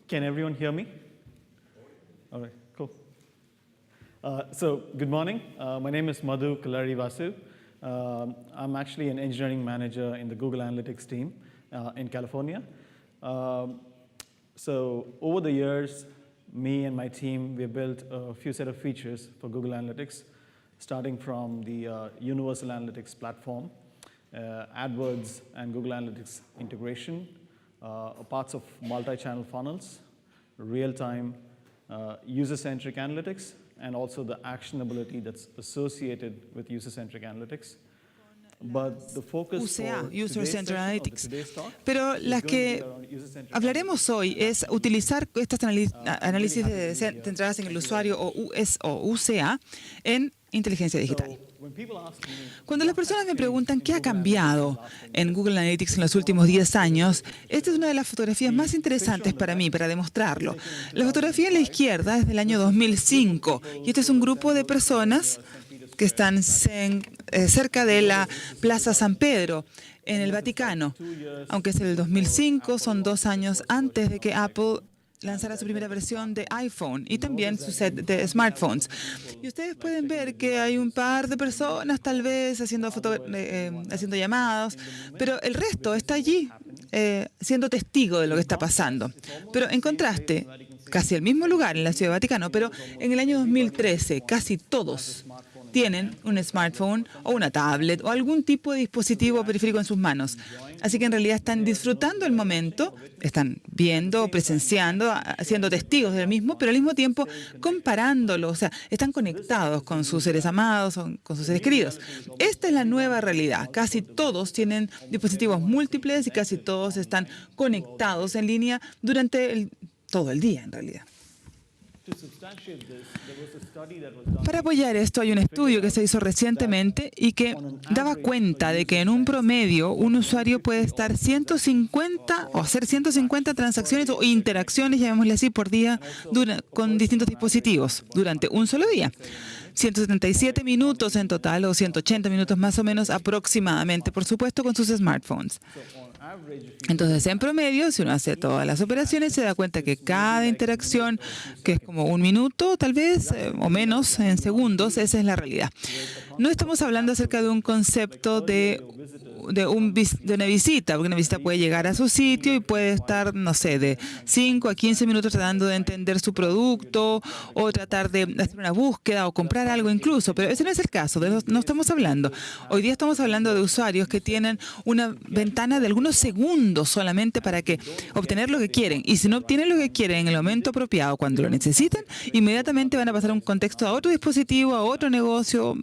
Can everyone hear me? All right, cool. So, good morning. My name is Madhu Kalari Vasu. I'm actually an engineering manager in the Google Analytics team in California. So, over the years, me and my team, we built a few set of features for Google Analytics, starting from the Universal Analytics platform, AdWords and Google Analytics integration, parts of multi-channel funnels, real-time user-centric analytics, and also the actionability that's associated with user-centric analytics. But the focus UCA, for User-Centered Analytics. today's talk Pero las que hablaremos hoy es utilizar estas análisis centradas en el usuario o UCA en inteligencia digital. Cuando las personas me preguntan qué ha cambiado en Google Analytics en los últimos 10 años, esta es una de las fotografías más interesantes para mí, para demostrarlo. La fotografía a la izquierda es del año 2005 y este es un grupo de personas que están cerca de la Plaza San Pedro, en el Vaticano. Aunque es el 2005, son 2 años antes de que Apple lanzara su primera versión de iPhone y también su set de smartphones. Y ustedes pueden ver que hay un par de personas tal vez haciendo llamados, pero el resto está allí siendo testigo de lo que está pasando. Pero en contraste, casi el mismo lugar en la Ciudad del Vaticano, pero en el año 2013 casi todos tienen un smartphone o una tablet o algún tipo de dispositivo periférico en sus manos. Así que en realidad están disfrutando el momento, están viendo, presenciando, siendo testigos del mismo, pero al mismo tiempo comparándolo, o sea, están conectados con sus seres amados o con sus seres queridos. Esta es la nueva realidad. Casi todos tienen dispositivos múltiples y casi todos están conectados en línea durante todo el día, en realidad. Para apoyar esto hay un estudio que se hizo recientemente y que daba cuenta de que en un promedio un usuario puede estar 150 o hacer 150 transacciones o interacciones, llamémosle así, por día con distintos dispositivos durante un solo día. 177 minutos en total o 180 minutos más o menos aproximadamente, por supuesto, con sus smartphones. Entonces, en promedio, si uno hace todas las operaciones, se da cuenta que cada interacción, que es como 1 minuto, tal vez, o menos, en segundos, esa es la realidad. No estamos hablando acerca de un concepto de una visita, porque una visita puede llegar a su sitio y puede estar, no sé, de 5 a 15 minutos tratando de entender su producto o tratar de hacer una búsqueda o comprar algo incluso, pero ese no es el caso, de eso no estamos hablando. Hoy día estamos hablando de usuarios que tienen una ventana de algunos segundos solamente para obtener lo que quieren, y si no obtienen lo que quieren en el momento apropiado, cuando lo necesitan, inmediatamente van a pasar un contexto a otro dispositivo, a otro negocio,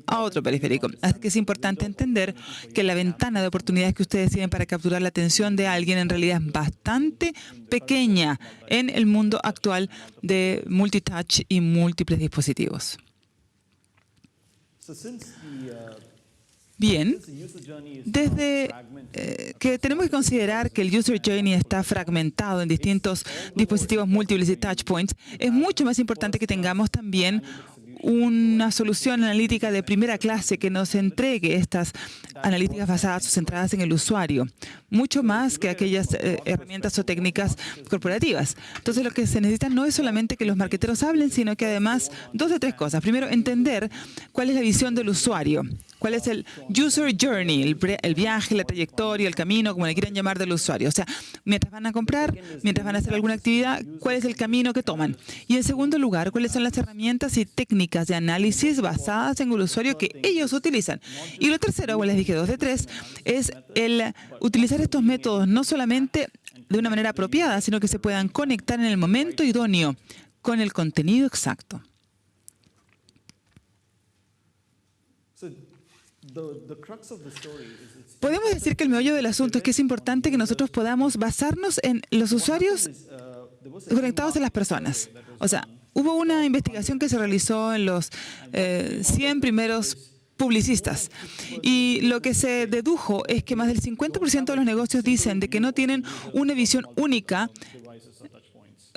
a otro periférico. Así que es importante entender que la ventana de oportunidades que ustedes tienen para capturar la atención de alguien en realidad es bastante pequeña en el mundo actual de multitouch y múltiples dispositivos. Bien, desde que tenemos que considerar que el User Journey está fragmentado en distintos dispositivos múltiples y touch points, es mucho más importante que tengamos también una solución analítica de primera clase que nos entregue estas analíticas basadas o centradas en el usuario, mucho más que aquellas herramientas o técnicas corporativas. Entonces, lo que se necesita no es solamente que los marketeros hablen, sino que además 2 de 3 cosas. Primero, entender cuál es la visión del usuario, cuál es el User Journey, el viaje, la trayectoria, el camino, como le quieran llamar, del usuario. O sea, mientras van a comprar, mientras van a hacer alguna actividad, cuál es el camino que toman. Y en segundo lugar, cuáles son las herramientas y técnicas de análisis basadas en el usuario que ellos utilizan. Y lo tercero, como les dije, 2 de 3, es el utilizar estos métodos no solamente de una manera apropiada, sino que se puedan conectar en el momento idóneo con el contenido exacto. Podemos decir que el meollo del asunto es que es importante que nosotros podamos basarnos en los usuarios conectados a las personas. O sea, hubo una investigación que se realizó en los 100 primeros publicistas y lo que se dedujo es que más del 50% de los negocios dicen de que no tienen una visión única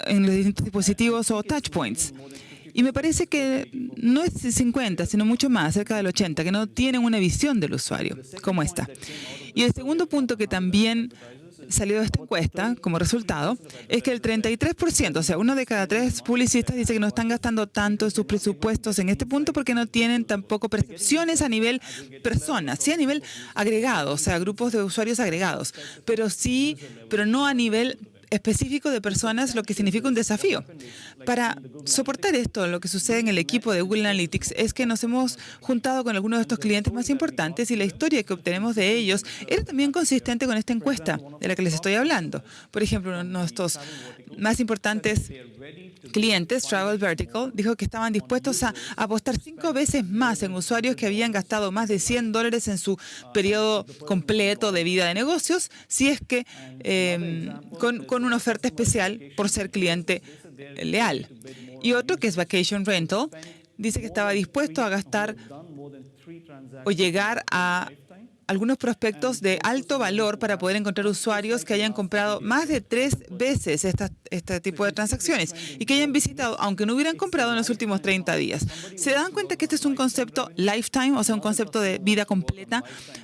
en los distintos dispositivos o touch points. Y me parece que no es 50, sino mucho más, cerca del 80, que no tienen una visión del usuario como esta. Y el segundo punto que también salió de esta encuesta como resultado es que el 33%, o sea, 1 de cada 3 publicistas dice que no están gastando tanto en sus presupuestos en este punto porque no tienen tampoco percepciones a nivel personas, sí a nivel agregado, o sea, grupos de usuarios agregados, pero no a nivel específico de personas, lo que significa un desafío. Para soportar esto, lo que sucede en el equipo de Google Analytics es que nos hemos juntado con algunos de estos clientes más importantes y la historia que obtenemos de ellos era también consistente con esta encuesta de la que les estoy hablando. Por ejemplo, uno de estos más importantes clientes, Travel Vertical, dijo que estaban dispuestos a apostar 5 veces más en usuarios que habían gastado más de $100 en su periodo completo de vida de negocios, si es que con una oferta especial por ser cliente leal. Y otro, que es Vacation Rental, dice que estaba dispuesto a gastar o llegar a algunos prospectos de alto valor para poder encontrar usuarios que hayan comprado más de 3 veces este tipo de transacciones y que hayan visitado, aunque no hubieran comprado en los últimos 30 días. ¿Se dan cuenta que este es un concepto lifetime, o sea, un concepto de vida completa?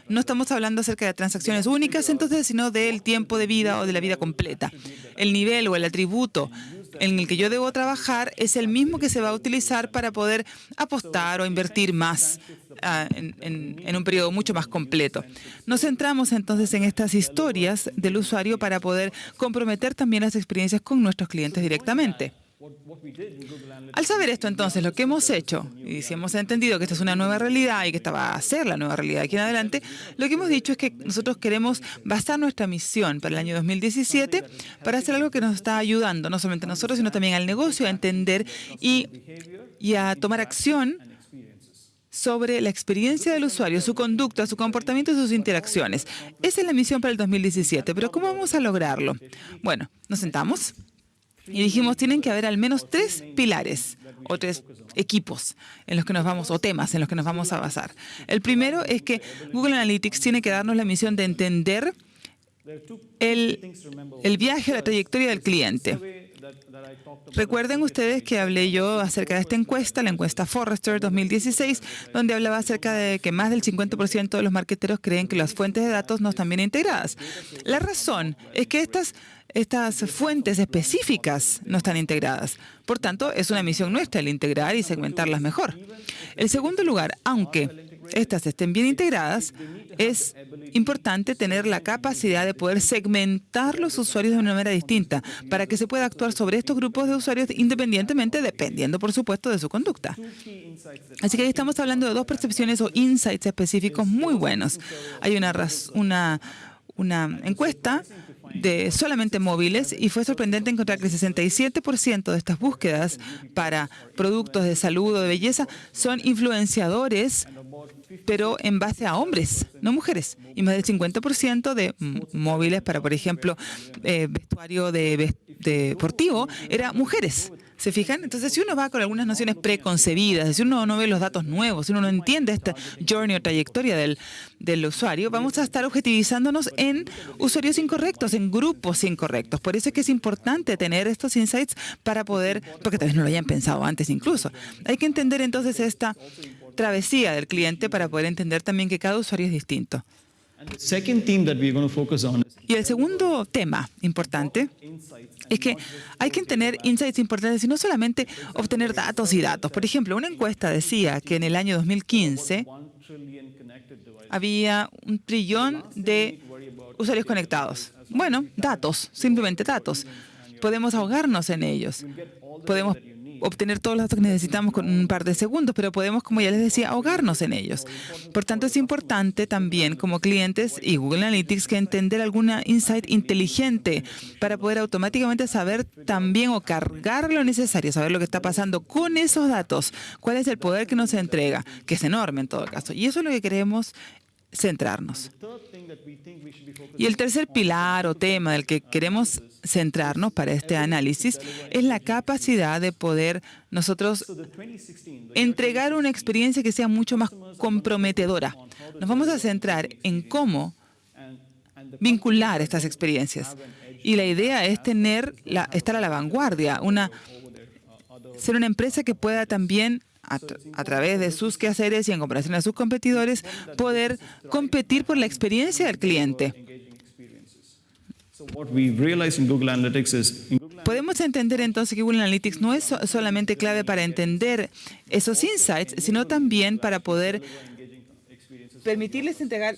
No estamos hablando acerca de transacciones únicas, entonces, sino del tiempo de vida o de la vida completa. El nivel o el atributo en el que yo debo trabajar es el mismo que se va a utilizar para poder apostar o invertir más en un periodo mucho más completo. Nos centramos entonces en estas historias del usuario para poder comprometer también las experiencias con nuestros clientes directamente. Al saber esto, entonces, lo que hemos hecho, y si hemos entendido que esta es una nueva realidad y que esta va a ser la nueva realidad aquí en adelante, lo que hemos dicho es que nosotros queremos basar nuestra misión para el año 2017 para hacer algo que nos está ayudando, no solamente a nosotros, sino también al negocio a entender y a tomar acción sobre la experiencia del usuario, su conducta, su comportamiento y sus interacciones. Esa es la misión para el 2017, pero ¿cómo vamos a lograrlo? Bueno, nos sentamos y dijimos, tienen que haber al menos 3 pilares o 3 equipos en los que nos vamos, o temas en los que nos vamos a basar. El primero es que Google Analytics tiene que darnos la misión de entender el viaje, la trayectoria del cliente. Recuerden ustedes que hablé yo acerca de esta encuesta, la encuesta Forrester 2016, donde hablaba acerca de que más del 50% de los marketeros creen que las fuentes de datos no están bien integradas. La razón es que estas fuentes específicas no están integradas. Por tanto, es una misión nuestra el integrar y segmentarlas mejor. En segundo lugar, aunque estas estén bien integradas, es importante tener la capacidad de poder segmentar los usuarios de una manera distinta para que se pueda actuar sobre estos grupos de usuarios independientemente, dependiendo, por supuesto, de su conducta. Así que ahí estamos hablando de 2 percepciones o insights específicos muy buenos. Hay una encuesta de solamente móviles y fue sorprendente encontrar que el 67% de estas búsquedas para productos de salud o de belleza son influenciadores, pero en base a hombres, no mujeres. Y más del 50% de móviles para, por ejemplo, vestuario deportivo era mujeres. ¿Se fijan? Entonces, si uno va con algunas nociones preconcebidas, si uno no ve los datos nuevos, si uno no entiende esta journey o trayectoria del usuario, vamos a estar objetivizándonos en usuarios incorrectos, en grupos incorrectos. Por eso es que es importante tener estos insights para poder, porque tal vez no lo hayan pensado antes incluso. Hay que entender entonces esta travesía del cliente para poder entender también que cada usuario es distinto. Y el segundo tema importante es que hay que tener insights importantes y no solamente obtener datos y datos. Por ejemplo, una encuesta decía que en el año 2015 había 1 trillón de usuarios conectados. Bueno, datos, simplemente datos. Podemos ahogarnos en ellos. Podemos obtener todos los datos que necesitamos con un par de segundos, pero podemos, como ya les decía, ahogarnos en ellos. Por tanto, es importante también como clientes y Google Analytics que entender alguna insight inteligente para poder automáticamente saber también o cargar lo necesario, saber lo que está pasando con esos datos, cuál es el poder que nos entrega, que es enorme en todo caso. Y eso es lo que queremos centrarnos. Y el tercer pilar o tema del que queremos centrarnos para este análisis es la capacidad de poder nosotros entregar una experiencia que sea mucho más comprometedora. Nos vamos a centrar en cómo vincular estas experiencias. Y la idea es estar a la vanguardia, ser una empresa que pueda también a través de sus quehaceres y en comparación a sus competidores, poder competir por la experiencia del cliente. What we've realized in Google Analytics is Podemos entender entonces que Google Analytics no es solamente clave para entender esos insights, sino también para poder permitirles entregar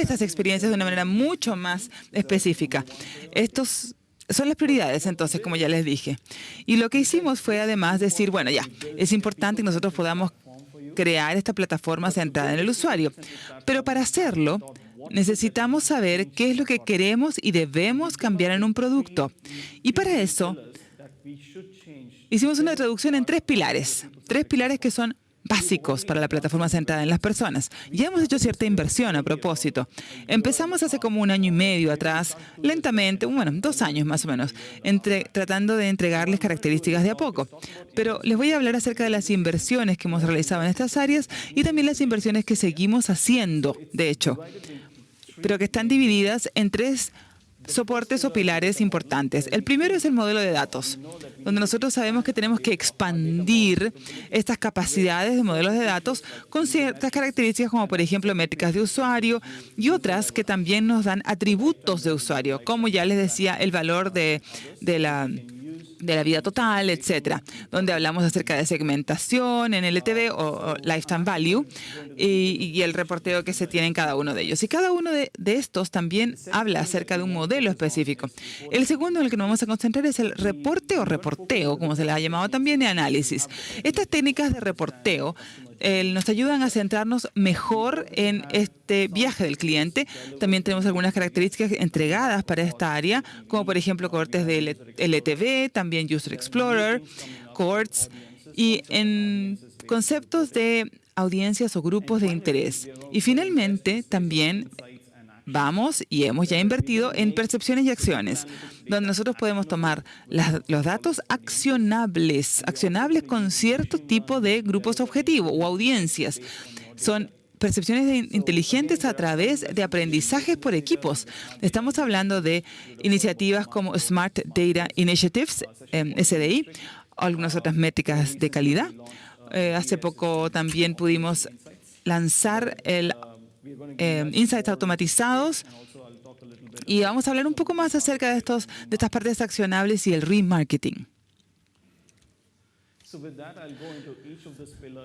estas experiencias de una manera mucho más específica. Estos son las prioridades, entonces, como ya les dije. Y lo que hicimos fue además decir, bueno, ya, es importante que nosotros podamos crear esta plataforma centrada en el usuario. Pero para hacerlo, necesitamos saber qué es lo que queremos y debemos cambiar en un producto. Y para eso, hicimos una traducción en 3 pilares. 3 pilares que son básicos para la plataforma centrada en las personas. Ya hemos hecho cierta inversión a propósito. Empezamos hace como 1 año y medio atrás, lentamente, bueno, 2 años más o menos, tratando de entregarles características de a poco. Pero les voy a hablar acerca de las inversiones que hemos realizado en estas áreas y también las inversiones que seguimos haciendo, de hecho, pero que están divididas en 3 soportes o pilares importantes. El primero es el modelo de datos, donde nosotros sabemos que tenemos que expandir estas capacidades de modelos de datos con ciertas características como, por ejemplo, métricas de usuario y otras que también nos dan atributos de usuario, como ya les decía, el valor de la vida total, etcétera, donde hablamos acerca de segmentación en LTV o Lifetime Value y el reporteo que se tiene en cada uno de ellos. Y cada uno de estos también habla acerca de un modelo específico. El segundo en el que nos vamos a concentrar es el reporte o reporteo, como se le ha llamado también, de análisis. Estas técnicas de reporteo nos ayudan a centrarnos mejor en este viaje del cliente. También tenemos algunas características entregadas para esta área, como por ejemplo cohortes de LTV, también User Explorer, cohorts, y en conceptos de audiencias o grupos de interés. Y finalmente también vamos y hemos ya invertido en percepciones y acciones, donde nosotros podemos tomar los datos accionables con cierto tipo de grupos objetivo o audiencias. Son percepciones inteligentes a través de aprendizajes por equipos. Estamos hablando de iniciativas como Smart Data Initiatives, SDI, o algunas otras métricas de calidad. Hace poco también pudimos lanzar el insights automatizados y vamos a hablar un poco más acerca de estas partes accionables y el remarketing.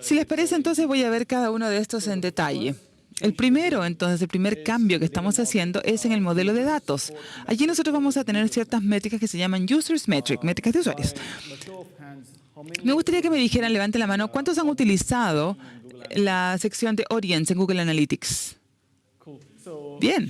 Si les parece, entonces voy a ver cada uno de estos en detalle. El primero, entonces, el primer cambio que estamos haciendo es en el modelo de datos. Allí nosotros vamos a tener ciertas métricas que se llaman Users Metric, métricas de usuarios. Me gustaría que me dijeran, levanten la mano, ¿cuántos han utilizado la sección de Audience en Google Analytics? Bien.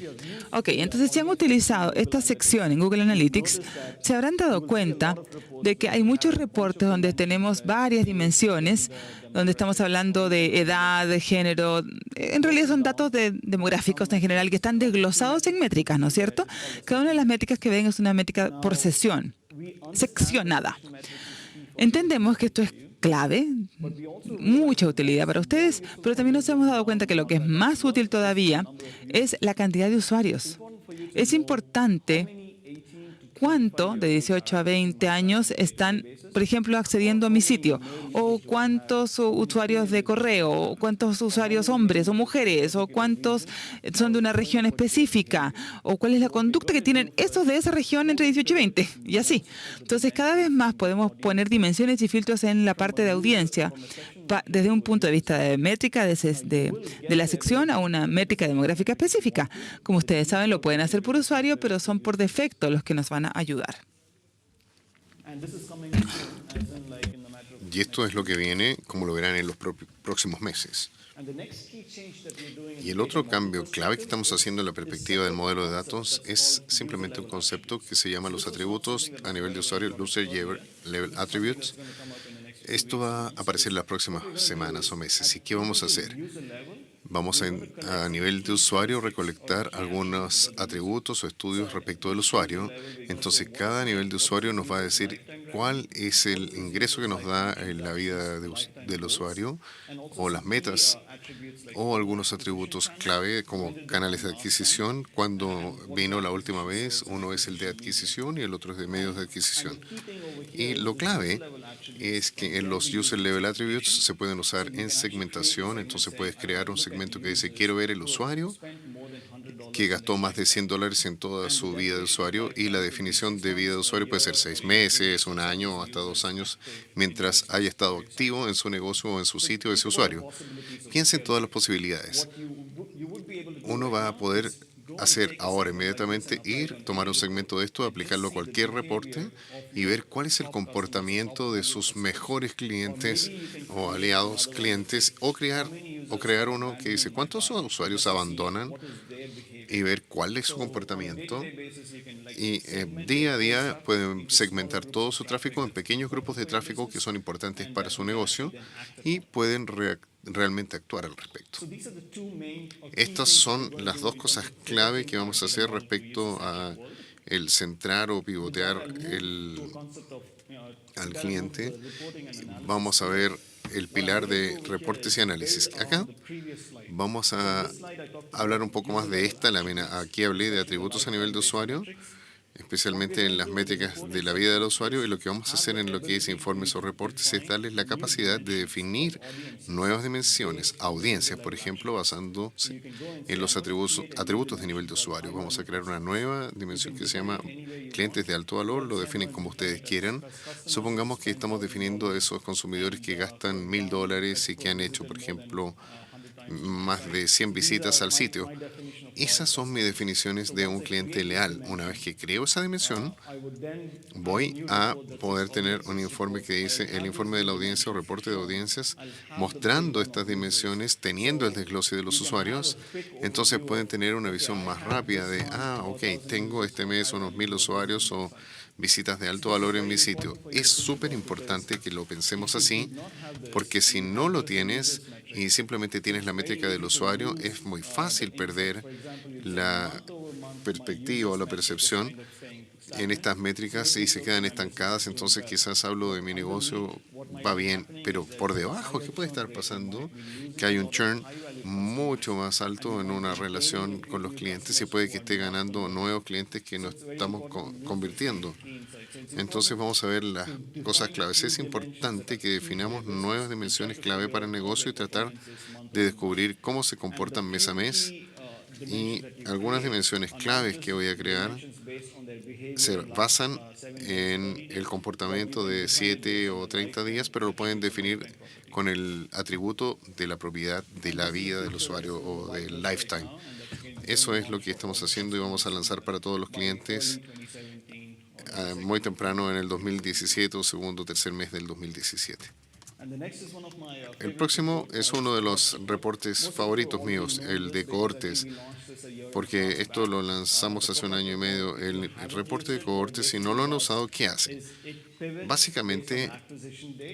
Ok, entonces si han utilizado esta sección en Google Analytics, se habrán dado cuenta de que hay muchos reportes donde tenemos varias dimensiones, donde estamos hablando de edad, de género. En realidad son datos demográficos en general que están desglosados en métricas, ¿no es cierto? Cada una de las métricas que ven es una métrica por sesión, seccionada. Entendemos que esto es clave, mucha utilidad para ustedes, pero también nos hemos dado cuenta que lo que es más útil todavía es la cantidad de usuarios. Es importante cuánto de 18 a 20 años están, por ejemplo, accediendo a mi sitio, o cuántos usuarios de correo, o cuántos usuarios hombres o mujeres, o cuántos son de una región específica, o cuál es la conducta que tienen estos de esa región entre 18 y 20, y así. Entonces, cada vez más podemos poner dimensiones y filtros en la parte de audiencia, desde un punto de vista de métrica de la sección a una métrica demográfica específica. Como ustedes saben, lo pueden hacer por usuario, pero son por defecto los que nos van a ayudar. Y esto es lo que viene, como lo verán en los próximos meses. Y el otro cambio clave que estamos haciendo en la perspectiva del modelo de datos es simplemente un concepto que se llama los atributos a nivel de usuario, User Level Attributes. Esto va a aparecer en las próximas semanas o meses. ¿Y qué vamos a hacer? Vamos a nivel de usuario recolectar algunos atributos o estudios respecto del usuario. Entonces, cada nivel de usuario nos va a decir cuál es el ingreso que nos da en la vida del usuario, o las metas, o algunos atributos clave como canales de adquisición. Cuando vino la última vez, uno es el de adquisición y el otro es de medios de adquisición. Y lo clave es que en los User Level Attributes se pueden usar en segmentación. Entonces puedes crear un segmento que dice quiero ver el usuario que gastó más de $100 en toda su vida de usuario, y la definición de vida de usuario puede ser 6 meses, un año o hasta 2 años, mientras haya estado activo en su negocio o en su sitio ese usuario. Piensa en todas las posibilidades. Uno va a poder hacer ahora inmediatamente, tomar un segmento de esto, aplicarlo a cualquier reporte y ver cuál es el comportamiento de sus mejores clientes o aliados clientes, o crear uno que dice cuántos usuarios abandonan y ver cuál es su comportamiento. Y día a día pueden segmentar todo su tráfico en pequeños grupos de tráfico que son importantes para su negocio y pueden realmente actuar al respecto. Estas son las dos cosas clave que vamos a hacer respecto a el centrar o pivotear al cliente. Vamos a ver el pilar de reportes y análisis. Acá vamos a hablar un poco más de esta lámina. Aquí hablé de atributos a nivel de usuario, especialmente en las métricas de la vida del usuario, y lo que vamos a hacer en lo que es informes o reportes es darles la capacidad de definir nuevas dimensiones, audiencias, por ejemplo, basándose en los atributos de nivel de usuario. Vamos a crear una nueva dimensión que se llama clientes de alto valor, lo definen como ustedes quieran. Supongamos que estamos definiendo esos consumidores que gastan $1,000 y que han hecho, por ejemplo, más de 100 visitas al sitio. Esas son mis definiciones de un cliente leal. Una vez que creo esa dimensión, voy a poder tener un informe que dice el informe de la audiencia o reporte de audiencias, mostrando estas dimensiones, teniendo el desglose de los usuarios. Entonces pueden tener una visión más rápida de, ok, tengo este mes unos 1,000 usuarios o visitas de alto valor en mi sitio. Es súper importante que lo pensemos así, porque si no lo tienes y simplemente tienes la métrica del usuario, es muy fácil perder la perspectiva o la percepción en estas métricas y se quedan estancadas. Entonces quizás hablo de mi negocio, va bien, pero por debajo, ¿qué puede estar pasando? Que hay un churn mucho más alto en una relación con los clientes y puede que esté ganando nuevos clientes que no estamos convirtiendo. Entonces vamos a ver las cosas claves. Es importante que definamos nuevas dimensiones clave para el negocio y tratar de descubrir cómo se comportan mes a mes. Y algunas dimensiones claves que voy a crear se basan en el comportamiento de 7 o 30 días, pero lo pueden definir con el atributo de la propiedad de la vida del usuario o del lifetime. Eso es lo que estamos haciendo y vamos a lanzar para todos los clientes muy temprano en el 2017 o segundo o tercer mes del 2017. El próximo es uno de los reportes favoritos míos, el de cohortes, porque esto lo lanzamos hace 1 año y medio. El reporte de cohortes, si no lo han usado, ¿qué hace? Básicamente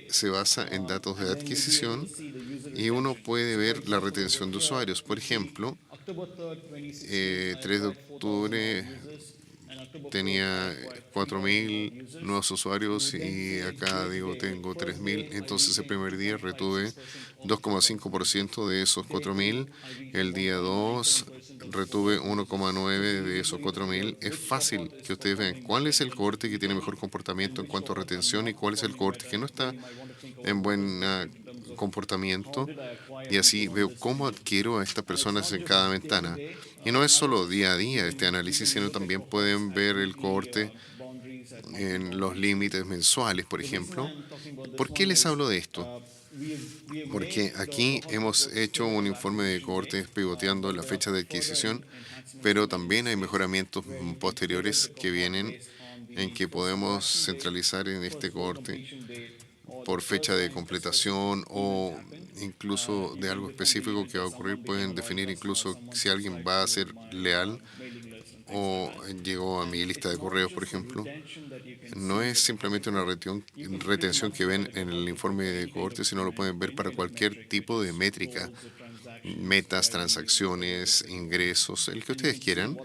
se basa en datos de adquisición y uno puede ver la retención de usuarios. Por ejemplo, 3 de octubre tenía 4,000 nuevos usuarios y acá digo tengo 3,000. Entonces el primer día retuve 2,5% de esos 4,000. El día 2 retuve 1,9% de esos 4,000. Es fácil que ustedes vean cuál es el cohorte que tiene mejor comportamiento en cuanto a retención y cuál es el cohorte que no está en buen comportamiento, y así veo cómo adquiero a estas personas en cada ventana. Y no es solo día a día este análisis, sino también pueden ver el cohorte en los límites mensuales, por ejemplo. ¿Por qué les hablo de esto? Porque aquí hemos hecho un informe de cohortes pivoteando la fecha de adquisición, pero también hay mejoramientos posteriores que vienen en que podemos centralizar en este cohorte por fecha de completación o incluso de algo específico que va a ocurrir. Pueden definir incluso si alguien va a ser leal o llegó a mi lista de correos, por ejemplo. No es simplemente una retención que ven en el informe de cohorte, sino lo pueden ver para cualquier tipo de métrica, metas, transacciones, ingresos, el que ustedes quieran,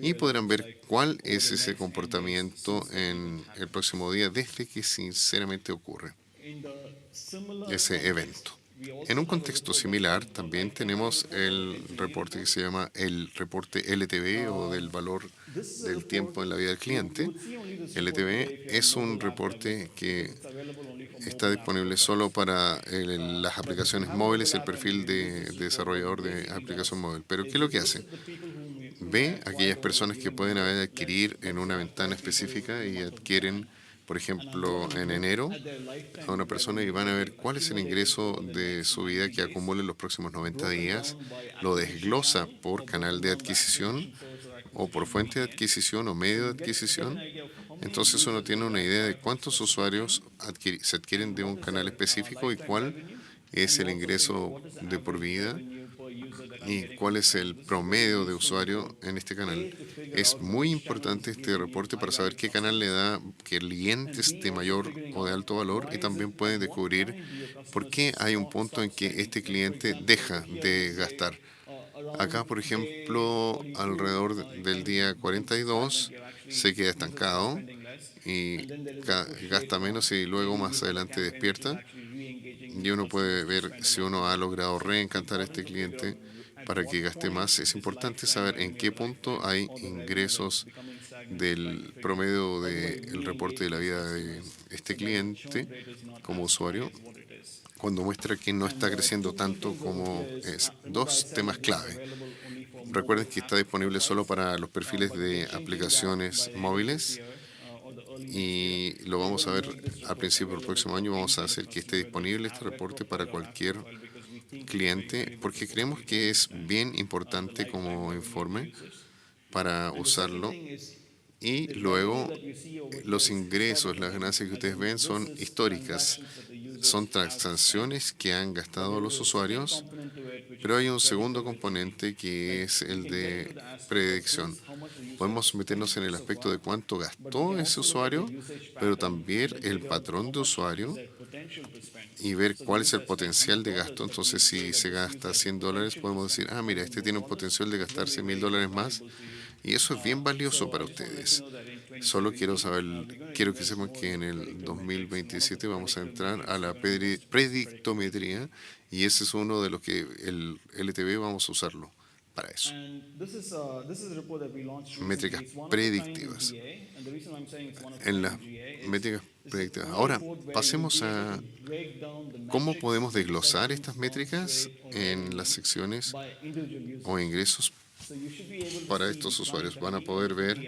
y podrán ver cuál es ese comportamiento en el próximo día desde que sinceramente ocurre ese evento. En un contexto similar, también tenemos el reporte que se llama el reporte LTV o del valor del tiempo en la vida del cliente. LTV es un reporte que está disponible solo para las aplicaciones móviles y el perfil de desarrollador de aplicación móvil. Pero ¿qué es lo que hace? B, aquellas personas que pueden adquirir en una ventana específica y adquieren, por ejemplo, en enero a una persona y van a ver cuál es el ingreso de su vida que acumula en los próximos 90 días, lo desglosa por canal de adquisición o por fuente de adquisición o medio de adquisición. Entonces uno tiene una idea de cuántos usuarios se adquieren de un canal específico y cuál es el ingreso de por vida y cuál es el promedio de usuario en este canal. Es muy importante este reporte para saber qué canal le da clientes de mayor o de alto valor y también pueden descubrir por qué hay un punto en que este cliente deja de gastar. Acá, por ejemplo, alrededor del día 42 se queda estancado y gasta menos y luego más adelante despierta. Y uno puede ver si uno ha logrado reencantar a este cliente para que gaste más. Es importante saber en qué punto hay ingresos del promedio del reporte de la vida de este cliente como usuario, cuando muestra que no está creciendo tanto como es. Dos temas clave. Recuerden que está disponible solo para los perfiles de aplicaciones móviles y lo vamos a ver al principio del próximo año. Vamos a hacer que esté disponible este reporte para cualquier cliente porque creemos que es bien importante como informe para usarlo. Y luego los ingresos, las ganancias que ustedes ven son históricas, son transacciones que han gastado los usuarios, pero hay un segundo componente que es el de predicción. Podemos meternos en el aspecto de cuánto gastó ese usuario, pero también el patrón de usuario y ver cuál es el potencial de gasto. Entonces, si se gasta $100, podemos decir, ah, mira, este tiene un potencial de gastarse $1,000 más. Y eso es bien valioso para ustedes. Solo quiero que sepan que en el 2027 vamos a entrar a la predictometría y ese es uno de los que el LTV vamos a usarlo para eso. Métricas predictivas. En las métricas predictivas. Ahora, pasemos a cómo podemos desglosar estas métricas en las secciones o ingresos para estos usuarios. Van a poder ver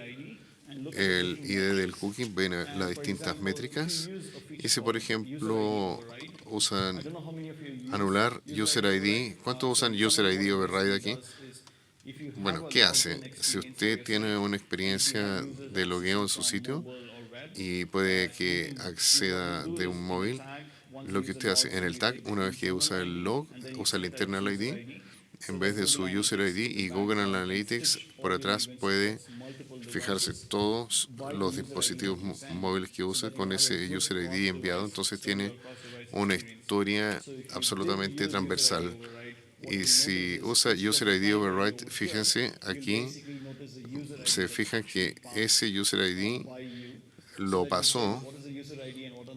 el ID del cookie, ven las distintas métricas. Y si, por ejemplo, usan anular User ID, ¿cuántos usan User ID Override aquí? Bueno, ¿qué hace? Si usted tiene una experiencia de logueo en su sitio y puede que acceda de un móvil, lo que usted hace en el tag, una vez que usa el log, usa el internal ID, en vez de su User ID y Google Analytics, por atrás puede fijarse todos los dispositivos móviles que usa con ese User ID enviado. Entonces tiene una historia absolutamente transversal. Y si usa User ID Override, fíjense aquí, se fijan que ese User ID lo pasó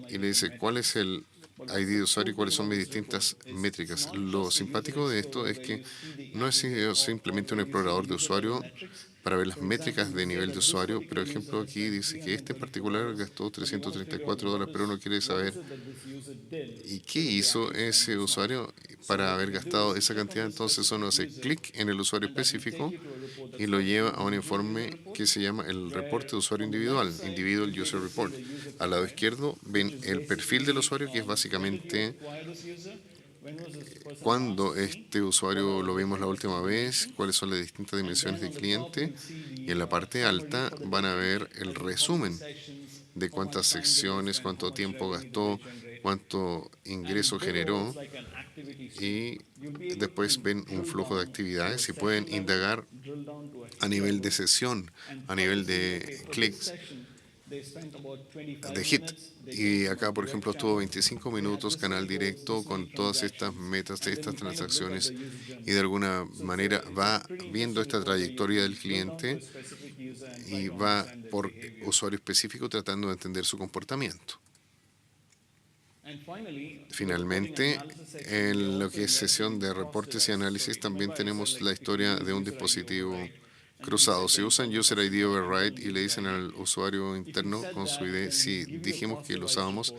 y le dice cuál es el ID de usuario y cuáles son mis distintas métricas. Lo simpático de esto es que no es simplemente un explorador de usuario para ver las métricas de nivel de usuario, pero ejemplo aquí dice que este en particular gastó $334, pero uno quiere saber ¿y qué hizo ese usuario para haber gastado esa cantidad? Entonces uno hace clic en el usuario específico y lo lleva a un informe que se llama el reporte de usuario individual, Individual User Report. Al lado izquierdo ven el perfil del usuario, que es básicamente cuándo este usuario lo vimos la última vez, cuáles son las distintas dimensiones del cliente, y en la parte alta van a ver el resumen de cuántas secciones, cuánto tiempo gastó, cuánto ingreso generó, y después ven un flujo de actividades y pueden indagar a nivel de sesión, a nivel de clics, de hit. Y acá, por ejemplo, estuvo 25 minutos canal directo con todas estas metas, estas transacciones, y de alguna manera va viendo esta trayectoria del cliente y va por usuario específico tratando de entender su comportamiento. Finalmente, en lo que es sesión de reportes y análisis, también tenemos la historia de un dispositivo cruzado. Si usan User ID Override y le dicen al usuario interno con su ID, si dijimos que lo usábamos,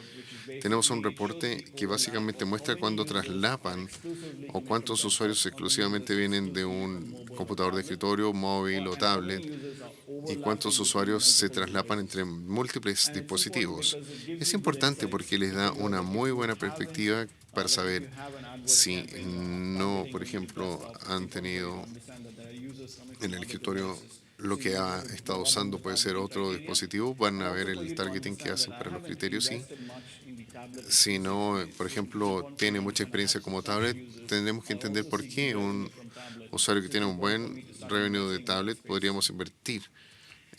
tenemos un reporte que básicamente muestra cuándo traslapan o cuántos usuarios exclusivamente vienen de un computador de escritorio, móvil o tablet y cuántos usuarios se traslapan entre múltiples dispositivos. Es importante porque les da una muy buena perspectiva para saber si no, por ejemplo, han tenido en el escritorio lo que ha estado usando puede ser otro dispositivo, van a ver el targeting que hacen para los criterios y si no, por ejemplo, tiene mucha experiencia como tablet, tendremos que entender por qué un usuario que tiene un buen revenue de tablet podríamos invertir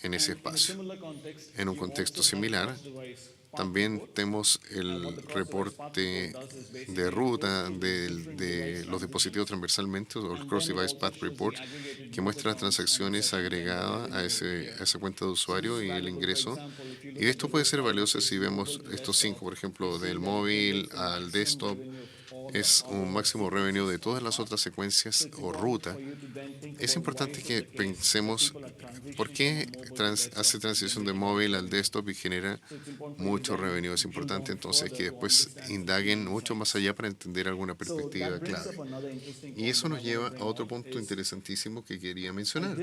en ese espacio. En un contexto similar, también tenemos el reporte de ruta de los dispositivos transversalmente, o el Cross Device Path Report, que muestra las transacciones agregadas a esa cuenta de usuario y el ingreso. Y esto puede ser valioso si vemos estos 5, por ejemplo, del móvil al desktop, es un máximo revenue de todas las otras secuencias o ruta. Es importante que pensemos por qué hace transición de móvil al desktop y genera mucho revenue. Es importante entonces que después indaguen mucho más allá para entender alguna perspectiva clave. Y eso nos lleva a otro punto interesantísimo que quería mencionar.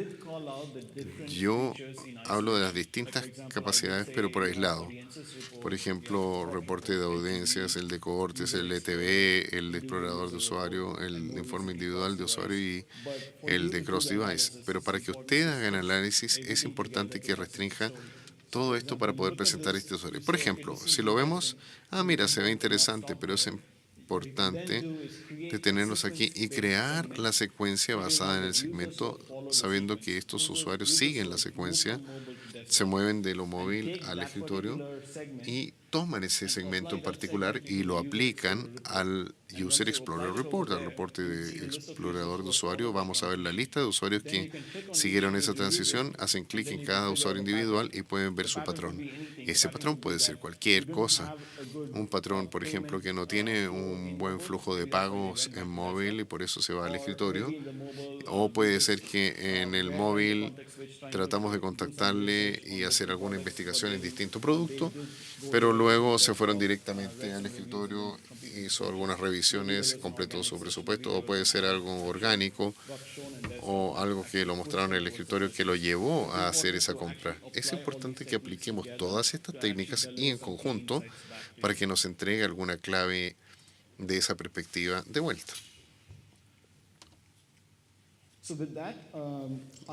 Yo hablo de las distintas capacidades, pero por aislado. Por ejemplo, reporte de audiencias, el de cohortes, el ETB, el de explorador de usuario, el informe individual de usuario y el de cross-device. Pero para que usted haga el análisis, es importante que restrinja todo esto para poder presentar este usuario. Por ejemplo, si lo vemos, mira, se ve interesante, pero es importante detenernos aquí y crear la secuencia basada en el segmento, sabiendo que estos usuarios siguen la secuencia, se mueven de lo móvil al escritorio y toman ese segmento en particular y lo aplican al User Explorer Report, al reporte de explorador de usuario. Vamos a ver la lista de usuarios que siguieron esa transición, hacen clic en cada usuario individual y pueden ver su patrón. Ese patrón puede ser cualquier cosa. Un patrón, por ejemplo, que no tiene un buen flujo de pagos en móvil y por eso se va al escritorio. O puede ser que en el móvil tratamos de contactarle y hacer alguna investigación en distinto producto, pero luego se fueron directamente al escritorio, hizo algunas revisiones, completó su presupuesto, o puede ser algo orgánico o algo que lo mostraron en el escritorio que lo llevó a hacer esa compra. Es importante que apliquemos todas estas técnicas y en conjunto para que nos entregue alguna clave de esa perspectiva de vuelta.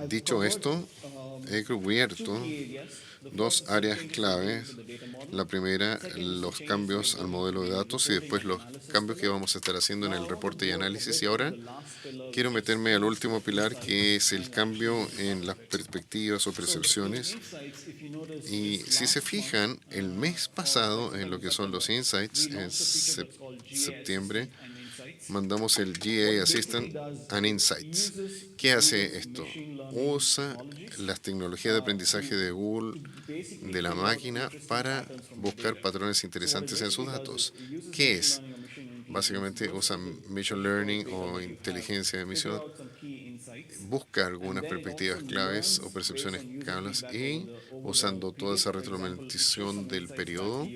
Dicho esto, he cubierto 2 áreas claves. La primera, los cambios al modelo de datos y después los cambios que vamos a estar haciendo en el reporte y análisis. Y ahora quiero meterme al último pilar, que es el cambio en las perspectivas o percepciones. Y si se fijan, el mes pasado, en lo que son los insights, en septiembre, mandamos el GA Assistant and Insights. ¿Qué hace esto? Usa las tecnologías de aprendizaje de Google, de la máquina, para buscar patrones interesantes en sus datos. ¿Qué es? Básicamente usa Machine Learning o inteligencia de emisión, busca algunas perspectivas claves o percepciones claves y, usando toda esa retroalimentación del periodo,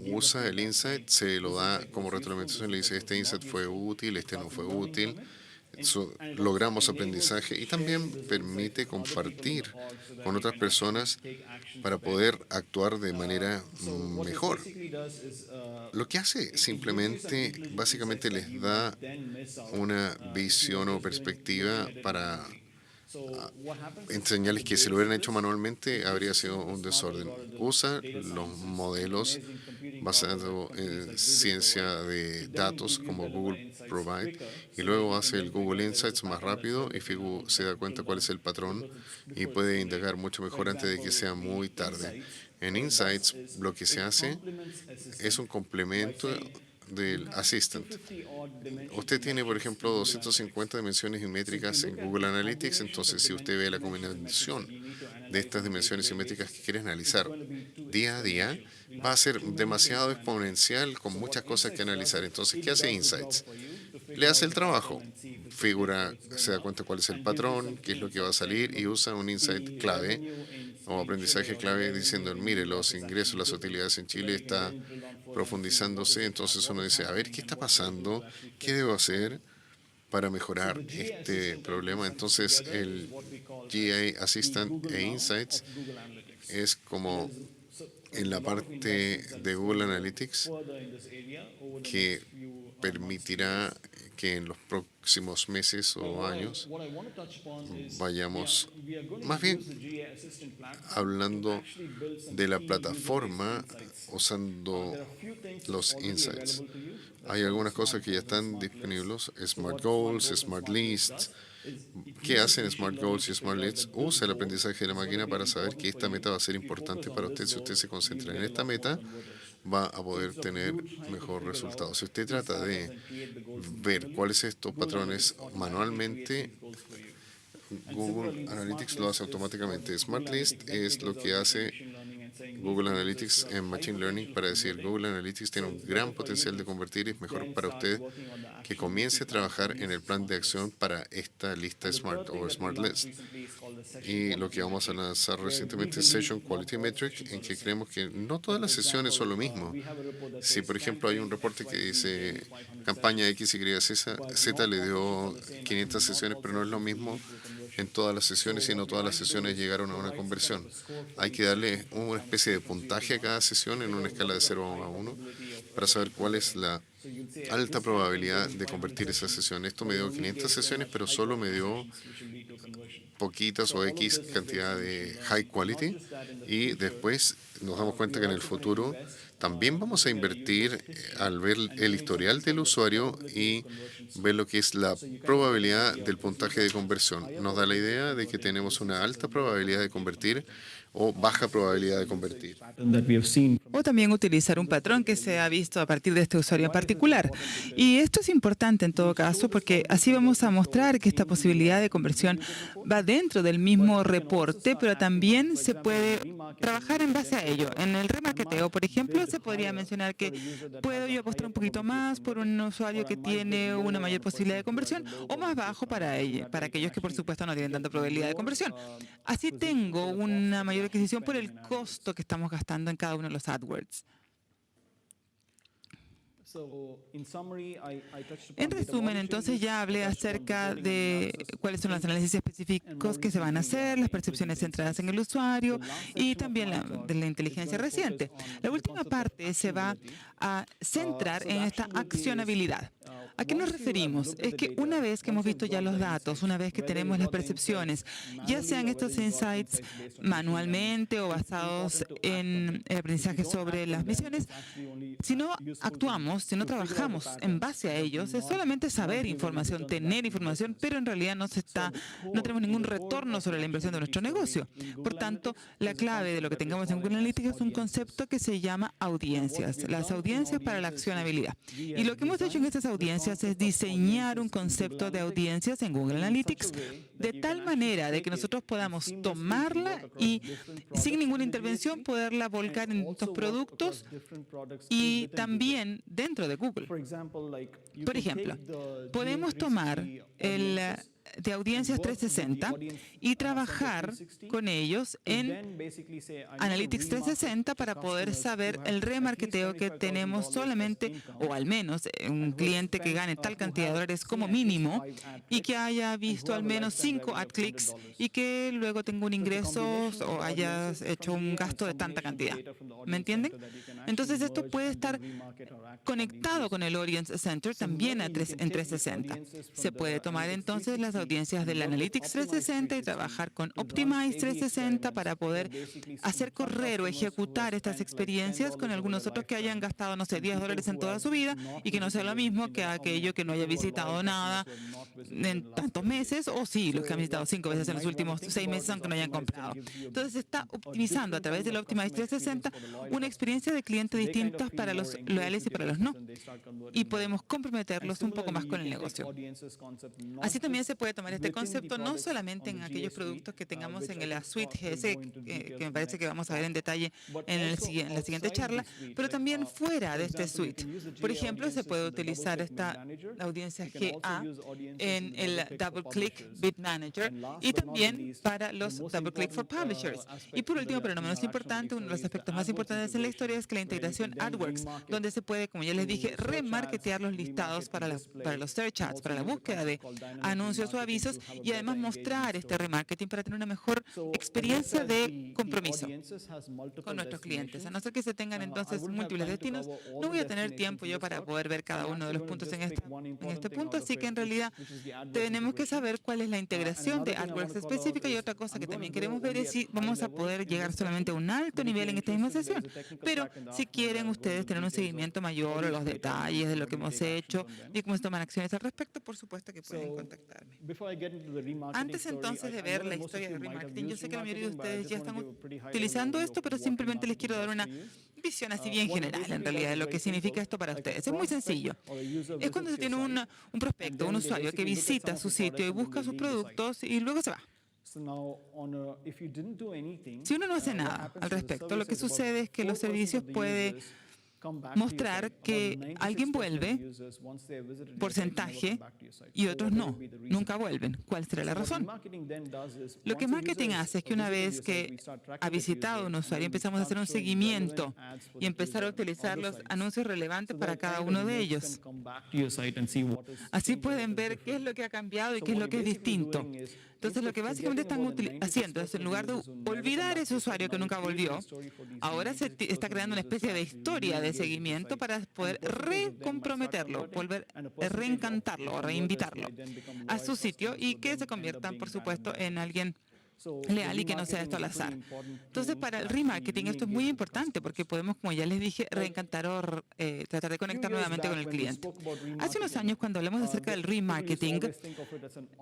usa el insight, se lo da como retroalimentación, le dice este insight fue útil, este no fue útil, logramos aprendizaje y también permite compartir con otras personas para poder actuar de manera mejor. Lo que hace simplemente, básicamente les da una visión o perspectiva para enseñarles que si lo hubieran hecho manualmente habría sido un desorden. Usa los modelos basados en ciencia de datos como Google Provide y luego hace el Google Insights más rápido y Figu se da cuenta cuál es el patrón y puede indagar mucho mejor antes de que sea muy tarde. En Insights lo que se hace es un complemento del Assistant. Usted tiene, por ejemplo, 250 dimensiones y métricas en Google Analytics, entonces si usted ve la combinación de estas dimensiones y métricas que quiere analizar día a día, va a ser demasiado exponencial con muchas cosas que analizar. Entonces, ¿qué hace Insights? le hace el trabajo. Figura, se da cuenta cuál es el patrón, qué es lo que va a salir y usa un insight clave o aprendizaje clave diciendo, mire, los ingresos, las utilidades en Chile está profundizándose. Entonces uno dice, a ver, ¿qué está pasando? ¿Qué debo hacer para mejorar este problema? Entonces el GA Assistant e Insights es como en la parte de Google Analytics que permitirá que en los próximos meses o años vayamos más bien hablando de la plataforma usando los insights. Hay algunas cosas que ya están disponibles, Smart Goals, Smart Lists. ¿Qué hacen Smart Goals y Smart Lists? Usa el aprendizaje de la máquina para saber que esta meta va a ser importante para usted. Si usted se concentra en esta meta, va a poder tener mejor resultado. Si usted trata de ver cuáles son estos patrones manualmente, Google Analytics lo hace automáticamente. Smart List es lo que hace Google Analytics en Machine Learning para decir, Google Analytics tiene un gran potencial de convertir, es mejor para usted que comience a trabajar en el plan de acción para esta lista Smart o Smart List. Y lo que vamos a lanzar recientemente es Session Quality Metric, en que creemos que no todas las sesiones son lo mismo. Si, por ejemplo, hay un reporte que dice campaña X, Y, Z le dio 500 sesiones, pero no es lo mismo en todas las sesiones y no todas las sesiones llegaron a una conversión. Hay que darle una especie de puntaje a cada sesión en una escala de 0 a 1 para saber cuál es la alta probabilidad de convertir esa sesión. Esto me dio 500 sesiones, pero solo me dio poquitas o X cantidad de high quality, y después nos damos cuenta que en el futuro también vamos a invertir al ver el historial del usuario y ver lo que es la probabilidad del puntaje de conversión. Nos da la idea de que tenemos una alta probabilidad de convertir o baja probabilidad de convertir. O también utilizar un patrón que se ha visto a partir de este usuario en particular. Y esto es importante en todo caso porque así vamos a mostrar que esta posibilidad de conversión va dentro del mismo reporte, pero también se puede trabajar en base a ello. En el remarketeo, por ejemplo, se podría mencionar que puedo yo apostar un poquito más por un usuario que tiene una mayor posibilidad de conversión o más bajo para aquellos que por supuesto no tienen tanta probabilidad de conversión. Así tengo una mayor adquisición por el costo que estamos gastando en cada uno de los AdWords. En resumen, entonces ya hablé acerca de cuáles son los análisis específicos que se van a hacer, las percepciones centradas en el usuario y también de la inteligencia reciente. La última parte se va a centrar en esta accionabilidad. ¿A qué nos referimos? Es que una vez que hemos visto ya los datos, una vez que tenemos las percepciones, ya sean estos insights manualmente o basados en el aprendizaje sobre las misiones, si no actuamos, si no trabajamos en base a ellos, es solamente saber información, tener información, pero en realidad no tenemos ningún retorno sobre la inversión de nuestro negocio. Por tanto, la clave de lo que tengamos en Google Analytics es un concepto que se llama audiencias, las audiencias para la accionabilidad. Y lo que hemos hecho en estas audiencias es diseñar un concepto de audiencias en Google Analytics de tal manera de que nosotros podamos tomarla y sin ninguna intervención poderla volcar en estos productos y también dentro de Google. Por ejemplo, podemos tomar el de audiencias 360 y trabajar con ellos en Analytics 360 para poder saber el remarketeo que tenemos solamente, o al menos un cliente que gane tal cantidad de dólares como mínimo y que haya visto al menos 5 ad clicks y que luego tenga un ingreso o haya hecho un gasto de tanta cantidad. ¿Me entienden? Entonces esto puede estar conectado con el Audience Center también en 360. Se puede tomar entonces las audiencias del Analytics 360 y trabajar con Optimize 360 para poder hacer correr o ejecutar estas experiencias con algunos otros que hayan gastado, no sé, $10 en toda su vida y que no sea lo mismo que aquello que no haya visitado nada en tantos meses, o sí, los que han visitado 5 veces en los últimos 6 meses aunque no hayan comprado. Entonces se está optimizando a través del Optimize 360 una experiencia de cliente distinta para los loyales y para los no. Y podemos comprometerlos un poco más con el negocio. Así también se puede puede tomar este concepto no solamente en aquellos productos que tengamos en la suite GS, que me parece que vamos a ver en detalle en la siguiente charla, pero también fuera de este suite. Por ejemplo, se puede utilizar la audiencia GA en el DoubleClick Bid Manager y también para los DoubleClick for Publishers. Y por último, pero no menos importante, uno de los aspectos más importantes en la historia es que la integración AdWorks, donde se puede, como ya les dije, remarketear los listados para los search ads, para la búsqueda de anuncios o avisos y además mostrar este remarketing para tener una mejor experiencia de compromiso con nuestros clientes. A no ser que se tengan entonces múltiples destinos, no voy a tener tiempo yo para poder ver cada uno de los puntos en este punto, así que en realidad tenemos que saber cuál es la integración de AdWords específica y otra cosa que también queremos ver es si vamos a poder llegar solamente a un alto nivel en esta misma sesión. Pero si quieren ustedes tener un seguimiento mayor o los detalles de lo que hemos hecho y cómo se toman acciones al respecto, por supuesto que pueden contactarme. Antes entonces de ver la historia de remarketing, yo sé que la mayoría de ustedes ya están utilizando esto, pero simplemente les quiero dar una visión así bien general en realidad de lo que significa esto para ustedes. Es muy sencillo. Es cuando se tiene un prospecto, un usuario que visita su sitio y busca sus productos y luego se va. Si uno no hace nada al respecto, lo que sucede es que los servicios pueden mostrar que alguien vuelve, porcentaje, y otros no, nunca vuelven. ¿Cuál será la razón? Lo que marketing hace es que una vez que ha visitado un usuario, empezamos a hacer un seguimiento y empezar a utilizar los anuncios relevantes para cada uno de ellos. Así pueden ver qué es lo que ha cambiado y qué es lo que es distinto. Entonces, lo que básicamente están haciendo es, en lugar de olvidar ese usuario que nunca volvió, ahora se está creando una especie de historia de seguimiento para poder recomprometerlo, volver a reencantarlo o reinvitarlo a su sitio y que se conviertan, por supuesto, en alguien leal y que no sea esto al azar. Entonces, para el remarketing esto es muy importante porque podemos, como ya les dije, reencantar o tratar de conectar nuevamente con el cliente. Hace unos años, cuando hablamos acerca del remarketing,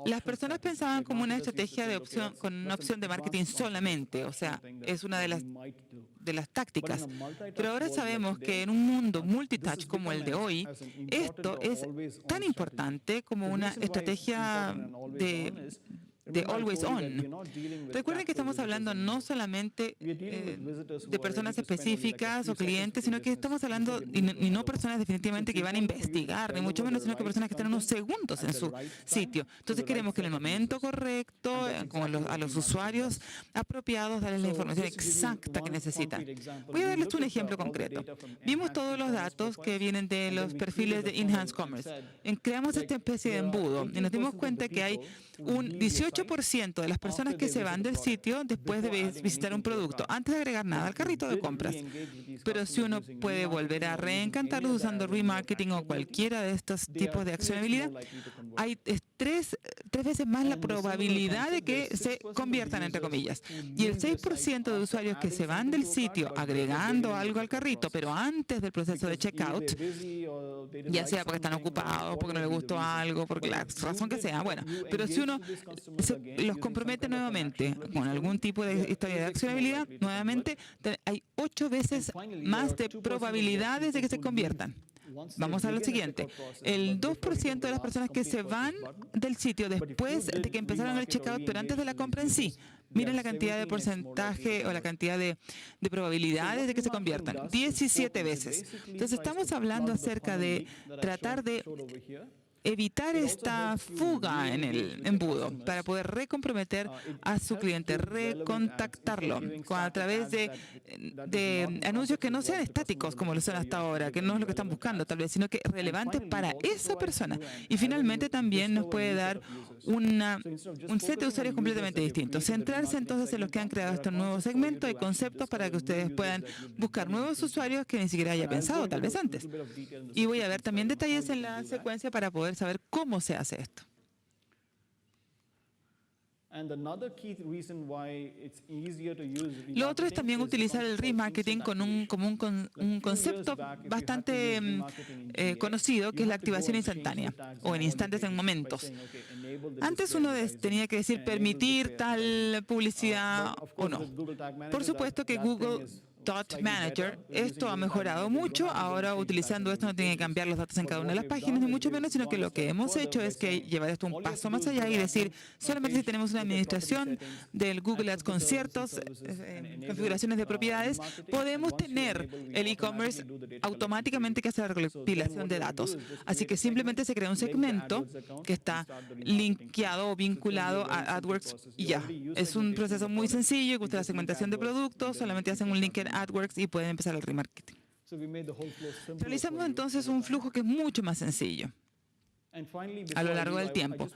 las personas pensaban como una estrategia de opción, con una opción de marketing solamente, o sea, es una de las tácticas. Pero ahora sabemos que en un mundo multitouch como el de hoy, esto es tan importante como una estrategia de always on. Recuerden que estamos hablando no solamente de personas específicas o clientes, sino que estamos hablando, y no personas definitivamente que van a investigar, ni mucho menos, sino que personas que están unos segundos en su sitio. Entonces queremos que en el momento correcto, a los usuarios apropiados, darles la información exacta que necesitan. Voy a darles un ejemplo concreto. Vimos todos los datos que vienen de los perfiles de Enhanced Commerce. Creamos esta especie de embudo y nos dimos cuenta que hay un 18% de las personas que se van del sitio después de visitar un producto, antes de agregar nada al carrito de compras. Pero si uno puede volver a reencantarlos usando remarketing o cualquiera de estos tipos de accionabilidad, hay tres veces más la probabilidad de que se conviertan, entre comillas. Y el 6% de usuarios que se van del sitio agregando algo al carrito, pero antes del proceso de checkout, ya sea porque están ocupados, porque no les gustó algo, porque la razón que sea, bueno, pero si uno los compromete nuevamente con algún tipo de historia de accionabilidad, nuevamente hay 8 veces más de probabilidades de que se conviertan. Vamos a lo siguiente. El 2% de las personas que se van del sitio después de que empezaron el checkout, pero antes de la compra en sí, miren la cantidad de porcentaje o la cantidad de probabilidades de que se conviertan. 17 veces. Entonces, estamos hablando acerca de tratar de evitar esta fuga en el embudo para poder recomprometer a su cliente, recontactarlo a través de anuncios que no sean estáticos como lo son hasta ahora, que no es lo que están buscando tal vez, sino que relevantes para esa persona. Y finalmente también nos puede dar un set de usuarios completamente distintos. Centrarse entonces en los que han creado este nuevo segmento y conceptos para que ustedes puedan buscar nuevos usuarios que ni siquiera haya pensado tal vez antes. Y voy a ver también detalles en la secuencia para poder saber cómo se hace esto. Lo otro es también utilizar el remarketing como un concepto bastante conocido, que es la activación instantánea, o en instantes, en momentos. Antes uno tenía que decir permitir tal publicidad o no. Por supuesto que Google Dot Manager. Esto ha mejorado mucho. Ahora, utilizando esto, no tienen que cambiar los datos en cada una de las páginas, ni mucho menos, sino que lo que hemos hecho es que llevar esto un paso más allá y decir, solamente si tenemos una administración del Google Ads con ciertas configuraciones de propiedades, podemos tener el e-commerce automáticamente que hace la recopilación de datos. Así que simplemente se crea un segmento que está linkeado o vinculado a AdWords y ya. Es un proceso muy sencillo, que gusta la segmentación de productos, solamente hacen un link en AdWords y pueden empezar el remarketing. Realizamos entonces un flujo que es mucho más sencillo a lo largo del tiempo.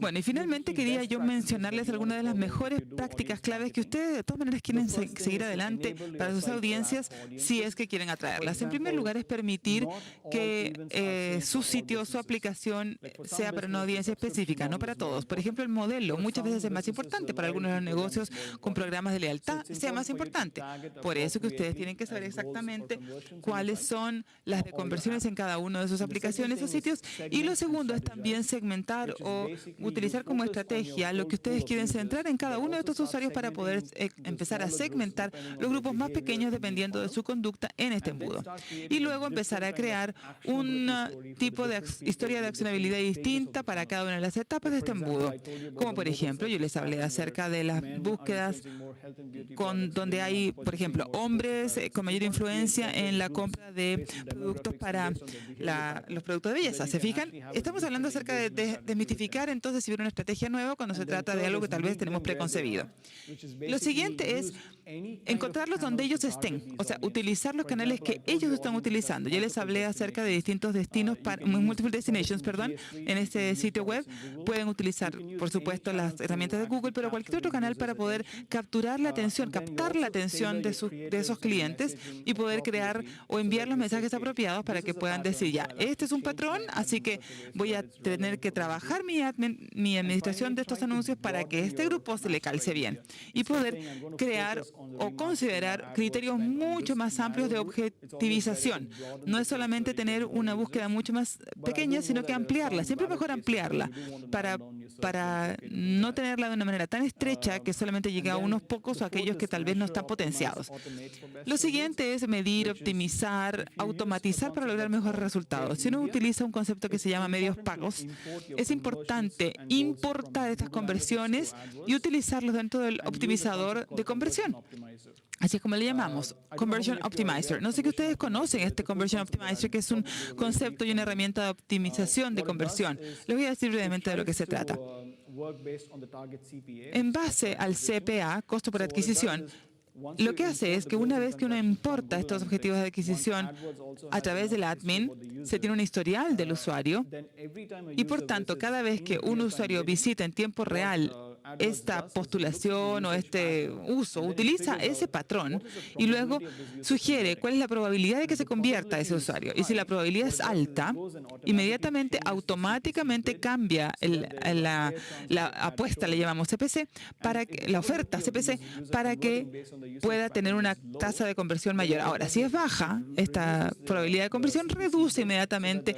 Bueno, y finalmente quería yo mencionarles algunas de las mejores prácticas claves que ustedes de todas maneras quieren seguir adelante para sus audiencias si es que quieren atraerlas. En primer lugar, es permitir que su sitio, su aplicación sea para una audiencia específica, no para todos. Por ejemplo, el modelo muchas veces es más importante para algunos de los negocios con programas de lealtad, sea más importante. Por eso que ustedes tienen que saber exactamente cuáles son las de conversiones en cada una de sus aplicaciones o sitios. Y lo segundo es también segmentar o utilizar como estrategia lo que ustedes quieren centrar en cada uno de estos usuarios para poder empezar a segmentar los grupos más pequeños dependiendo de su conducta en este embudo. Y luego empezar a crear un tipo de historia de accionabilidad distinta para cada una de las etapas de este embudo. Como por ejemplo, yo les hablé acerca de las búsquedas donde hay, por ejemplo, hombres con mayor influencia en la compra de productos para los productos de belleza. ¿Se fijan? Estamos hablando acerca de desmitificar entonces si hubiera una estrategia nueva cuando se trata de algo que tal vez tenemos preconcebido. Lo siguiente es encontrarlos donde ellos estén, o sea, utilizar los canales que ellos están utilizando. Ya les hablé acerca de distintos destinos, multiple destinations, perdón, en este sitio web. Pueden utilizar, por supuesto, las herramientas de Google, pero cualquier otro canal para poder captar la atención de esos clientes y poder crear o enviar los mensajes apropiados para que puedan decir, ya, este es un patrón, así que voy a tener que trabajar mi administración de estos anuncios para que este grupo se le calce bien y poder crear o considerar criterios mucho más amplios de objetivización. No es solamente tener una búsqueda mucho más pequeña, sino que ampliarla. Siempre es mejor ampliarla para no tenerla de una manera tan estrecha que solamente llegue a unos pocos o a aquellos que tal vez no están potenciados. Lo siguiente es medir, optimizar, automatizar para lograr mejores resultados. Si uno utiliza un concepto que se llama medios pagos, es importante importar estas conversiones y utilizarlos dentro del optimizador de conversión. Así es como le llamamos, Conversion Optimizer. No sé que ustedes conocen este Conversion Optimizer, que es un concepto y una herramienta de optimización de conversión. Les voy a decir brevemente de lo que se trata. En base al CPA, costo por adquisición, lo que hace es que una vez que uno importa estos objetivos de adquisición a través del admin, se tiene un historial del usuario y, por tanto, cada vez que un usuario visita en tiempo real esta postulación o este uso, utiliza ese patrón y luego sugiere cuál es la probabilidad de que se convierta ese usuario. Y si la probabilidad es alta, inmediatamente, automáticamente cambia la apuesta, le llamamos CPC, la oferta CPC, para que pueda tener una tasa de conversión mayor. Ahora, si es baja, esta probabilidad de conversión reduce inmediatamente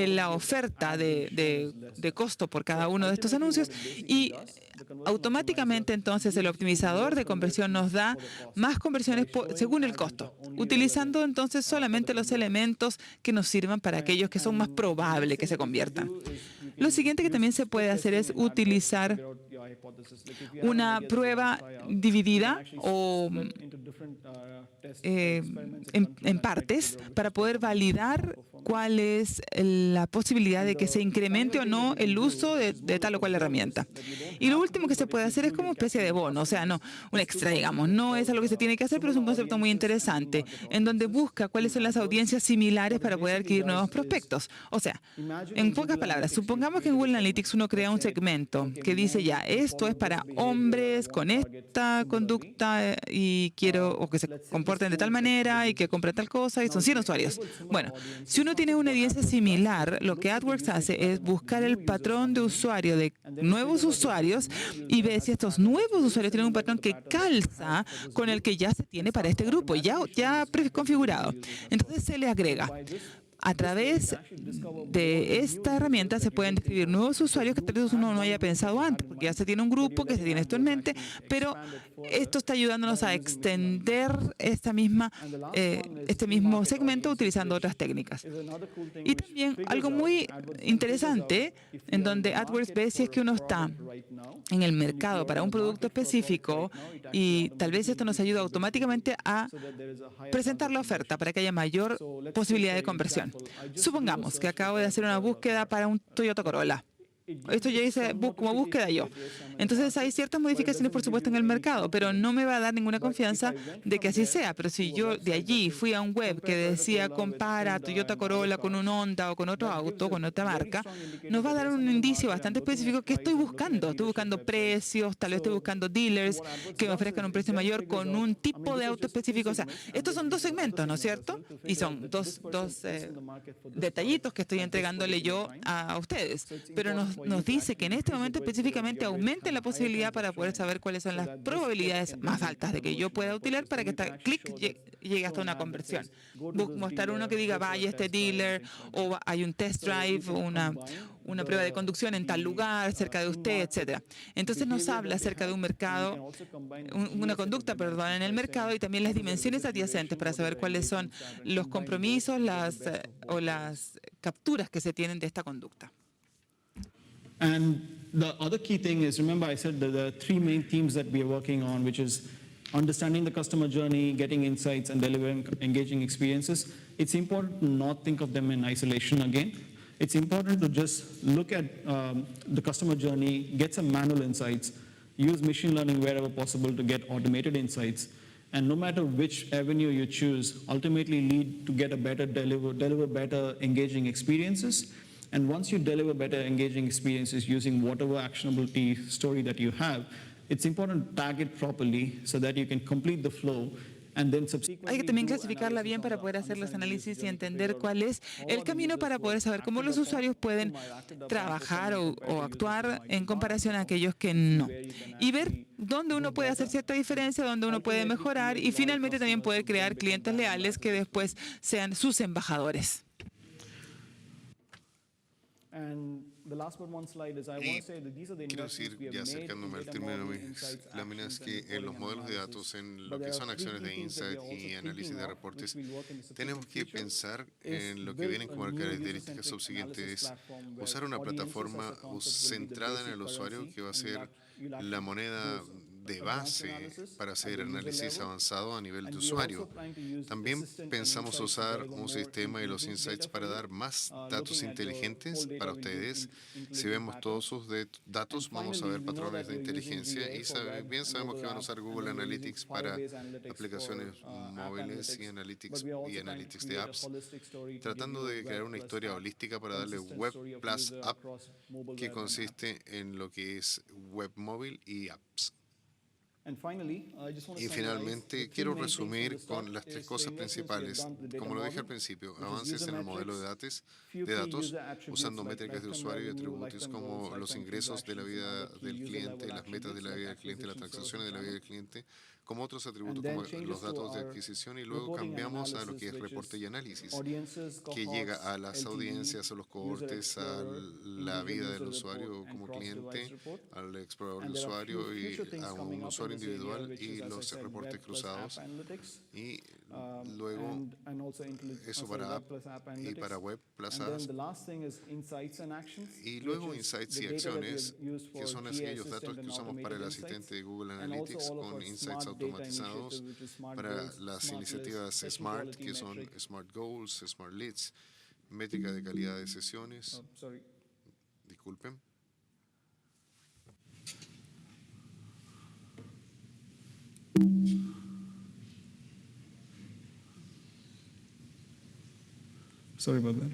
la oferta de costo por cada uno de estos anuncios y automáticamente entonces el optimizador de conversión nos da más conversiones según el costo, utilizando entonces solamente los elementos que nos sirvan para aquellos que son más probables que se conviertan. Lo siguiente que también se puede hacer es utilizar una prueba dividida o en partes para poder validar cuál es la posibilidad de que se incremente o no el uso de tal o cual herramienta. Y lo último que se puede hacer es como una especie de bono, o sea, no un extra, digamos. No es algo que se tiene que hacer, pero es un concepto muy interesante, en donde busca cuáles son las audiencias similares para poder adquirir nuevos prospectos. O sea, en pocas palabras, supongamos que en Google Analytics uno crea un segmento que dice, ya, esto es para hombres con esta conducta y o que se comporten de tal manera y que compren tal cosa y son 100 usuarios. Bueno, si uno tiene una audiencia similar, lo que AdWords hace es buscar el patrón de usuario de nuevos usuarios y ver si estos nuevos usuarios tienen un patrón que calza con el que ya se tiene para este grupo, ya preconfigurado. Entonces se le agrega. a través de esta herramienta se pueden describir nuevos usuarios que tal vez uno no haya pensado antes, porque ya se tiene un grupo que se tiene esto en mente, pero esto está ayudándonos a extender este mismo segmento utilizando otras técnicas. Y también algo muy interesante en donde AdWords ve si es que uno está en el mercado para un producto específico y tal vez esto nos ayuda automáticamente a presentar la oferta para que haya mayor posibilidad de conversión. Supongamos que acabo de hacer una búsqueda para un Toyota Corolla. Esto ya hice como búsqueda yo. Entonces hay ciertas modificaciones, por supuesto, en el mercado, pero no me va a dar ninguna confianza de que así sea. Pero si yo de allí fui a un web que decía compara Toyota Corolla con un Honda o con otro auto, con otra marca, nos va a dar un indicio bastante específico que estoy buscando. Estoy buscando precios, tal vez estoy buscando dealers que me ofrezcan un precio mayor con un tipo de auto específico. O sea, estos son dos segmentos, ¿no es cierto? Y son dos detallitos que estoy entregándole yo a ustedes. Pero nos dice que en este momento específicamente aumente la posibilidad para poder saber cuáles son las probabilidades más altas de que yo pueda utilizar para que este clic llegue hasta una conversión. Mostrar uno que diga vaya este dealer o hay un test drive, una prueba de conducción en tal lugar, cerca de usted, etcétera. Entonces nos habla acerca de un mercado, una conducta, perdón, en el mercado y también las dimensiones adyacentes para saber cuáles son los compromisos o las capturas que se tienen de esta conducta. And the other key thing is, remember I said the three main themes that we are working on, which is understanding the customer journey, getting insights, and delivering engaging experiences. It's important to not think of them in isolation again. It's important to just look at the customer journey, get some manual insights, use machine learning wherever possible to get automated insights. And no matter which avenue you choose, ultimately lead to get a better deliver better engaging experiences. And once you deliver better engaging experiences using whatever actionable story that you have, it's important to tag it properly so that you can complete the flow. Hay que también clasificarla bien para poder hacer los análisis y entender cuál es el camino para poder saber cómo los usuarios pueden trabajar o actuar en comparación a aquellos que no. Y ver dónde uno puede hacer cierta diferencia, dónde uno puede mejorar y finalmente también poder crear clientes leales que después sean sus embajadores. Quiero decir, ya acercándome al término de mis láminas, que en los modelos de datos, en lo que son acciones de insight y análisis de reportes, tenemos que pensar en lo que vienen como características subsiguientes: usar una plataforma centrada en el usuario que va a ser la moneda de base para hacer análisis avanzado a nivel de usuario. También pensamos usar un sistema y los insights para dar más datos inteligentes para ustedes. Si vemos todos sus datos, vamos a ver patrones de inteligencia y bien sabemos que van a usar Google Analytics para aplicaciones móviles y analytics de apps, tratando de crear una historia holística para darle web plus app, que consiste en lo que es web móvil y apps. Y finalmente, quiero resumir con las tres cosas principales. Como lo dije al principio, avances en el modelo de datos, usando métricas de usuario y atributos como los ingresos de la vida del cliente, las metas de la vida del cliente, las transacciones de la vida del cliente, como otros atributos como los datos de adquisición, y luego cambiamos a lo que es reporte y análisis, que llega a las audiencias, a los cohortes, a la vida del usuario como cliente, al explorador de usuario y a un usuario individual y los reportes cruzados, y luego eso para app y para web plus apps, y luego insights y acciones, que son aquellos datos que usamos para el asistente de Google Analytics con insights automatizados para las iniciativas SMART, que son SMART Goals, SMART Leads, métrica de calidad de sesiones. Disculpen. Sorry about that.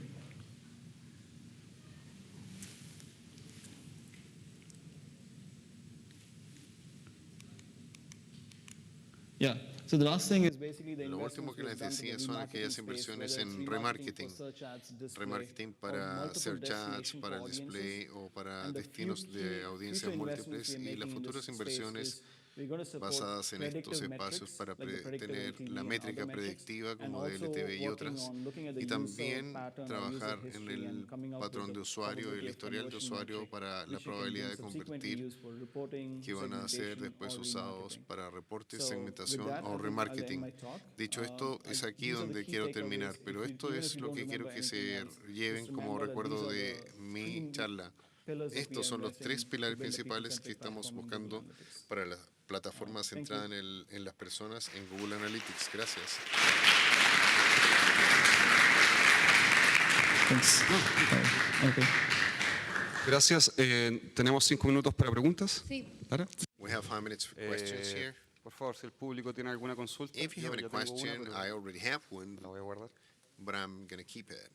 Yeah. So the last thing is basically the Lo último que les decía son aquellas inversiones en remarketing para search ads, para el display o para destinos de audiencias múltiples, y las futuras inversiones basadas en estos espacios para tener la métrica predictiva como DLTV y otras, y también trabajar en el patrón de usuario y el historial de usuario para la probabilidad de convertir, que van a ser después usados para reportes, segmentación o remarketing. Dicho esto, es aquí donde quiero terminar, pero esto es lo que quiero que se lleven como recuerdo de mi charla. Estos son los tres pilares principales que estamos buscando para la plataforma centrada en las personas en Google Analytics. Gracias. Gracias. ¿Tenemos 5 minutos para preguntas? Sí. ¿Lara? We have 5 minutes for questions here. Por favor, si el público tiene alguna consulta. If you have any ya tengo una, question, pero I already have one, la voy a guardar. but I'm going to keep it.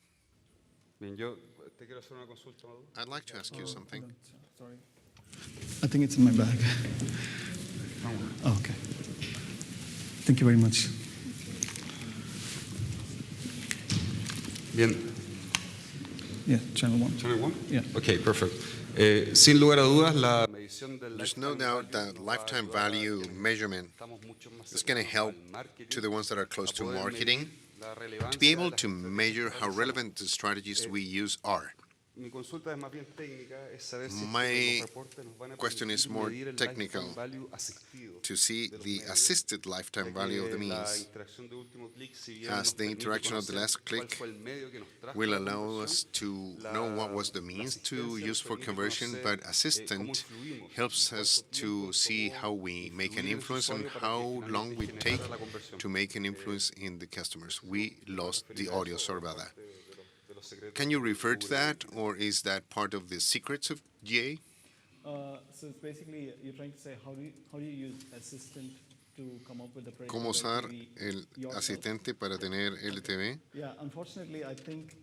Bien, yo te quiero hacer una consulta, Maduro. I'd like to ask you something. Sorry. I think it's in my bag. Oh, okay. Thank you very much. Bien. Yeah, channel 1. Channel 1? Yeah. Ok, perfect. Sin lugar a dudas, la medición del There's no doubt that lifetime value measurement is going to help to the ones that are close to marketing to be able to measure how relevant the strategies we use are. Mi consulta es más bien técnica, es saber si My los reportes nos van a question is permitir more medir el technical, lifetime value asistido to see de los the medios, assisted lifetime ya value of the que la means, interacción de último clic, si bien as nos the permite interaction of the conocer last cuál click fue el medio que nos trajo will la allow conversión, us to know what was the means to use for conversion, but assistant helps us to see how we make an influence and how long we take to make an influence in the customers. We lost the audio, sorry about that. Can you refer to that, or is that part of the secrets of GA? So it's basically you're trying to say how do you use assistant to come up with the predictive ¿Cómo usar LTV el yourself? asistente para tener LTV? Yeah, unfortunately, I think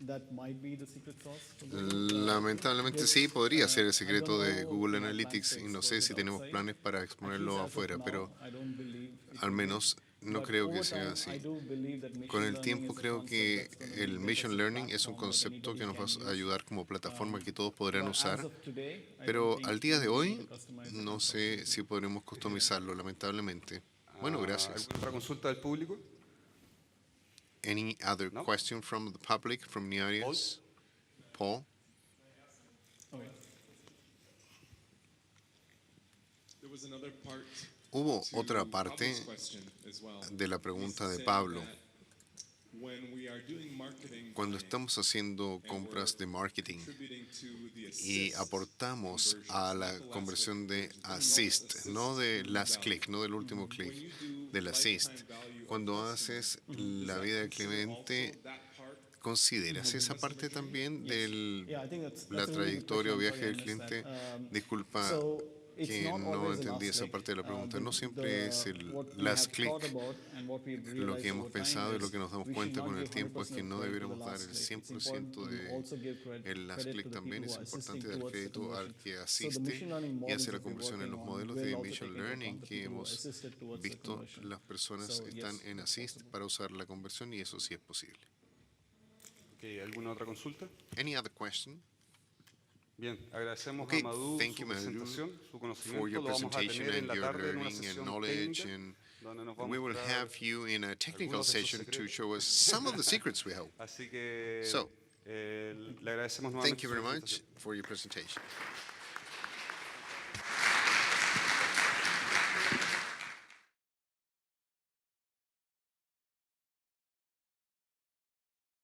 that might be the secret sauce. Lamentablemente sí, podría ser el secreto de Google Analytics y no sé si tenemos planes para exponerlo afuera, pero al menos no creo que sea así. Con el tiempo creo que el Machine Learning es un concepto que nos va a ayudar como plataforma que todos podrán usar, pero al día de hoy no sé si podremos customizarlo, lamentablemente. Bueno, gracias. ¿Alguna otra consulta del público? Any other question from the public, from the audience? Paul? Hubo otra parte de la pregunta de Pablo. Cuando estamos haciendo compras de marketing y aportamos a la conversión de assist, no de last click, no del último clic, del assist, cuando haces la vida del cliente, ¿consideras esa parte también de la trayectoria o viaje del cliente? Disculpa que no entendí esa parte de la pregunta. No siempre es el last click. Lo que hemos pensado y lo que nos damos cuenta con el tiempo es que no deberíamos dar el 100% de el last click. También es importante dar crédito al que asiste y hace la conversión en los modelos de Machine Learning que hemos visto. Las personas están en assist para usar la conversión y eso sí es posible. Okay, ¿alguna otra consulta? Any other question? Bien, agradecemos Okay, a Madhu thank su you, Madhu, presentación, su for conocimiento. your Lo vamos a presentation tener en and la your tarde en una learning and sesión knowledge, técnica, and donde nos vamos we a will mostrar have you in a technical algunos de esos session to secretos. show us some of the secrets we hope. Así que So, le agradecemos Thank nuevamente you su very presentación. much for your presentation.